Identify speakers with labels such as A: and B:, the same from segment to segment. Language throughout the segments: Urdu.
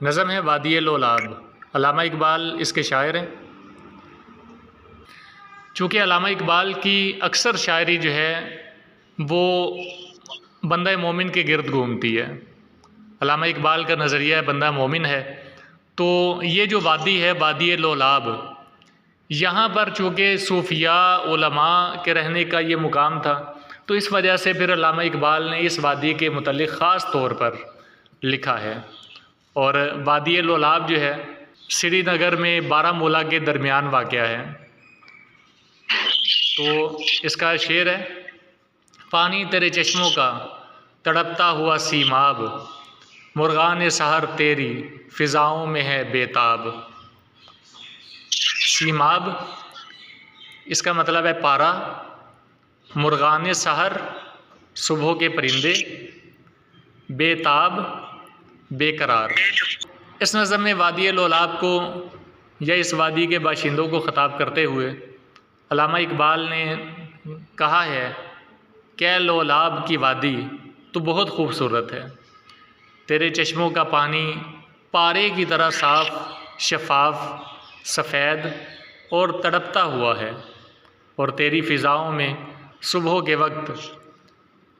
A: نظم ہے وادی لولاب، علامہ اقبال اس کے شاعر ہیں۔ چونکہ علامہ اقبال کی اکثر شاعری جو ہے وہ بندہ مومن کے گرد گھومتی ہے، علامہ اقبال کا نظریہ بندہ مومن ہے، تو یہ جو وادی ہے وادی لولاب، یہاں پر چونکہ صوفیاء علماء کے رہنے کا یہ مقام تھا، تو اس وجہ سے پھر علامہ اقبال نے اس وادی کے متعلق خاص طور پر لکھا ہے۔ اور وادی لولاب جو ہے سری نگر میں بارہمولہ کے درمیان واقع ہے۔ تو اس کا شعر ہے: پانی تیرے چشموں کا تڑپتا ہوا سیماب، مرغان سحر تیری فضاؤں میں ہے بےتاب۔ سیماب اس کا مطلب ہے پارا، مرغان سحر صبح کے پرندے، بےتاب بے قرار۔ اس نظم میں وادی لولاب کو یا اس وادی کے باشندوں کو خطاب کرتے ہوئے علامہ اقبال نے کہا ہے کہ لولاب کی وادی تو بہت خوبصورت ہے، تیرے چشموں کا پانی پارے کی طرح صاف، شفاف، سفید اور تڑپتا ہوا ہے، اور تیری فضاؤں میں صبح کے وقت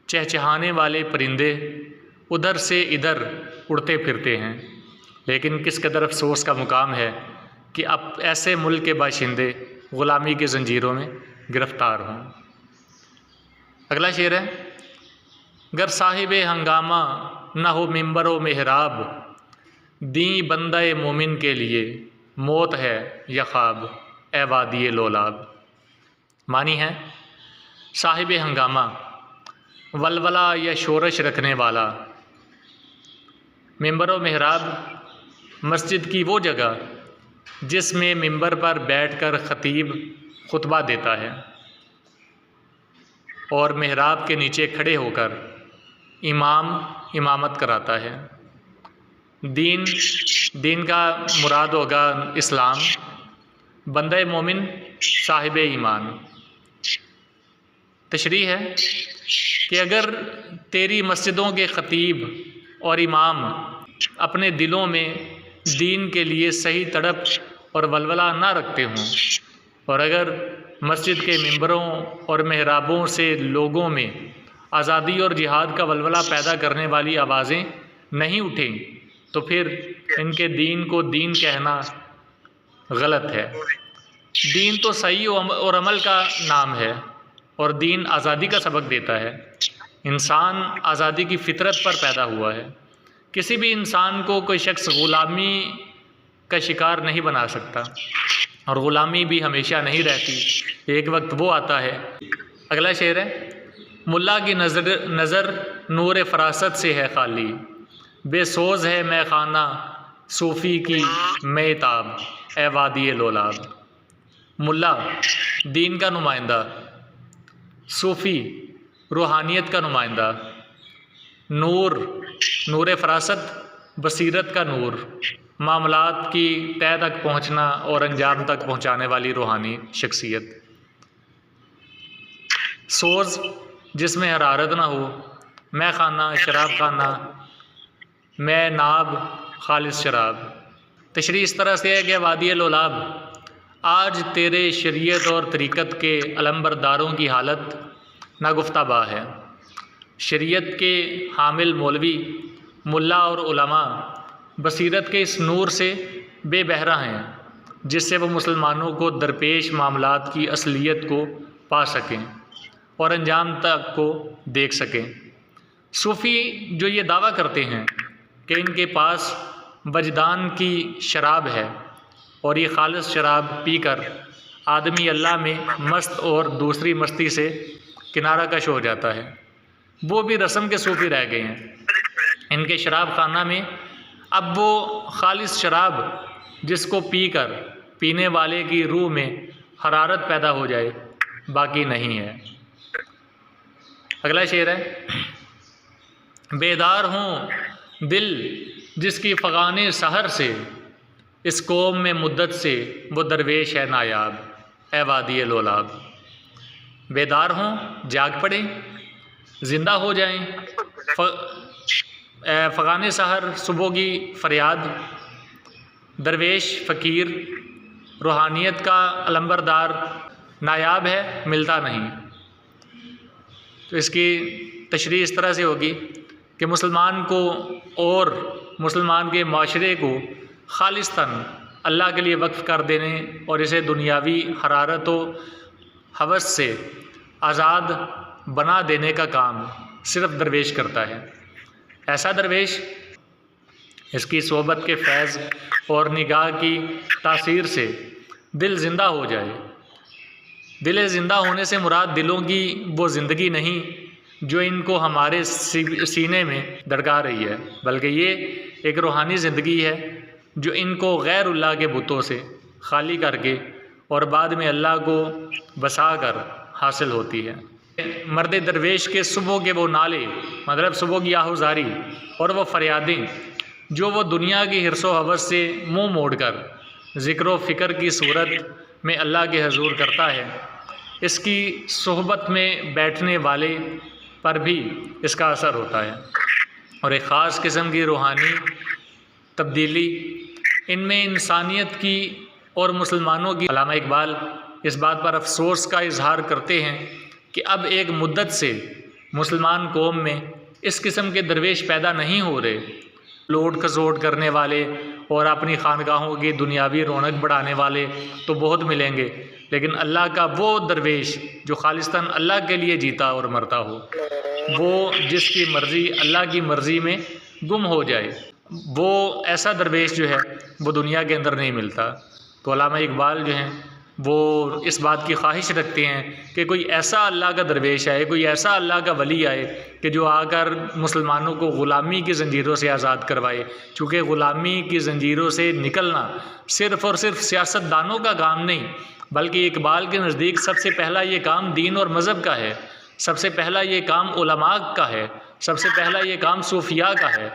A: چہچہانے والے پرندے ادھر سے ادھر اڑتے پھرتے ہیں۔ لیکن کس قدر افسوس کا مقام ہے کہ اب ایسے ملک کے باشندے غلامی کی زنجیروں میں گرفتار ہوں۔ اگلا شعر ہے: گر صاحب ہنگامہ نہ ہو ممبر و محراب، دیں بندہ مومن کے لیے موت ہے یا خواب، اے وادی لولاب۔ معنی ہے صاحب ہنگامہ، ولولہ یا شورش رکھنے والا، ممبر و محراب مسجد کی وہ جگہ جس میں ممبر پر بیٹھ کر خطیب خطبہ دیتا ہے اور محراب کے نیچے کھڑے ہو کر امام امامت کراتا ہے۔ دین کا مراد ہوگا اسلام، بندہ مومن صاحب ایمان۔ تشریح ہے کہ اگر تیری مسجدوں کے خطیب اور امام اپنے دلوں میں دین کے لیے صحیح تڑپ اور ولولہ نہ رکھتے ہوں، اور اگر مسجد کے ممبروں اور محرابوں سے لوگوں میں آزادی اور جہاد کا ولولہ پیدا کرنے والی آوازیں نہیں اٹھیں، تو پھر ان کے دین کو دین کہنا غلط ہے۔ دین تو صحیح اور عمل کا نام ہے، اور دین آزادی کا سبق دیتا ہے۔ انسان آزادی کی فطرت پر پیدا ہوا ہے، کسی بھی انسان کو کوئی شخص غلامی کا شکار نہیں بنا سکتا، اور غلامی بھی ہمیشہ نہیں رہتی، ایک وقت وہ آتا ہے۔ اگلا شعر ہے: ملا کی نظر نور فراست سے ہے خالی، بے سوز ہے مے خانہ صوفی کی مے تاب، اے وادی لولاب۔ ملا دین کا نمائندہ، صوفی روحانیت کا نمائندہ، نور فراست بصیرت کا نور، معاملات کی تہہ تک پہنچنا اور انجام تک پہنچانے والی روحانی شخصیت۔ سوز جس میں حرارت نہ ہو، مے خانہ شراب خانہ، مے ناب خالص شراب۔ تشریح اس طرح سے ہے کہ وادی لولاب آج تیرے شریعت اور طریقت کے علمبرداروں کی حالت ناگفتہ با ہے۔ شریعت کے حامل مولوی، ملا اور علماء بصیرت کے اس نور سے بے بہرہ ہیں جس سے وہ مسلمانوں کو درپیش معاملات کی اصلیت کو پا سکیں اور انجام تک کو دیکھ سکیں۔ صوفی جو یہ دعویٰ کرتے ہیں کہ ان کے پاس وجدان کی شراب ہے اور یہ خالص شراب پی کر آدمی اللہ میں مست اور دوسری مستی سے کنارہ کش ہو جاتا ہے، وہ بھی رسم کے صوفی رہ گئے ہیں۔ ان کے شراب خانہ میں اب وہ خالص شراب جس کو پی کر پینے والے کی روح میں حرارت پیدا ہو جائے باقی نہیں ہے۔ اگلا شعر ہے: بیدار ہوں دل جس کی فغان سحر سے، اس قوم میں مدت سے وہ درویش ہے نایاب، اے وادی لولاب۔ بیدار ہوں، جاگ پڑیں، زندہ ہو جائیں، فغان سحر صبح کی فریاد، درویش فقیر روحانیت کا علمبردار نایاب ہے، ملتا نہیں۔ تو اس کی تشریح اس طرح سے ہوگی کہ مسلمان کو اور مسلمان کے معاشرے کو خالصتاً اللہ کے لیے وقف کر دینے اور اسے دنیاوی حرارت و ہوس سے آزاد بنا دینے کا کام صرف درویش کرتا ہے۔ ایسا درویش اس کی صحبت کے فیض اور نگاہ کی تاثیر سے دل زندہ ہو جائے۔ دل زندہ ہونے سے مراد دلوں کی وہ زندگی نہیں جو ان کو ہمارے سینے میں دھڑکا رہی ہے، بلکہ یہ ایک روحانی زندگی ہے جو ان کو غیر اللہ کے بتوں سے خالی کر کے اور بعد میں اللہ کو بسا کر حاصل ہوتی ہے۔ مرد درویش کے صبح کے وہ نعرے، مطلب صبح کی آہوزاری اور وہ فریادیں جو وہ دنیا کی حرص و ہوس سے منہ موڑ کر ذکر و فکر کی صورت میں اللہ کے حضور کرتا ہے، اس کی صحبت میں بیٹھنے والے پر بھی اس کا اثر ہوتا ہے اور ایک خاص قسم کی روحانی تبدیلی ان میں انسانیت کی اور مسلمانوں کی۔ علامہ اقبال اس بات پر افسوس کا اظہار کرتے ہیں کہ اب ایک مدت سے مسلمان قوم میں اس قسم کے درویش پیدا نہیں ہو رہے۔ لوٹ کھسوٹ کرنے والے اور اپنی خانقاہوں کی دنیاوی رونق بڑھانے والے تو بہت ملیں گے، لیکن اللہ کا وہ درویش جو خالصتاً اللہ کے لیے جیتا اور مرتا ہو، وہ جس کی مرضی اللہ کی مرضی میں گم ہو جائے، وہ ایسا درویش جو ہے وہ دنیا کے اندر نہیں ملتا۔ تو علامہ اقبال جو ہیں وہ اس بات کی خواہش رکھتے ہیں کہ کوئی ایسا اللہ کا درویش آئے، کوئی ایسا اللہ کا ولی آئے کہ جو آ کر مسلمانوں کو غلامی کی زنجیروں سے آزاد کروائے، چونکہ غلامی کی زنجیروں سے نکلنا صرف اور صرف سیاست دانوں کا کام نہیں، بلکہ اقبال کے نزدیک سب سے پہلا یہ کام دین اور مذہب کا ہے، سب سے پہلا یہ کام علماء کا ہے، سب سے پہلا یہ کام صوفیاء کا ہے۔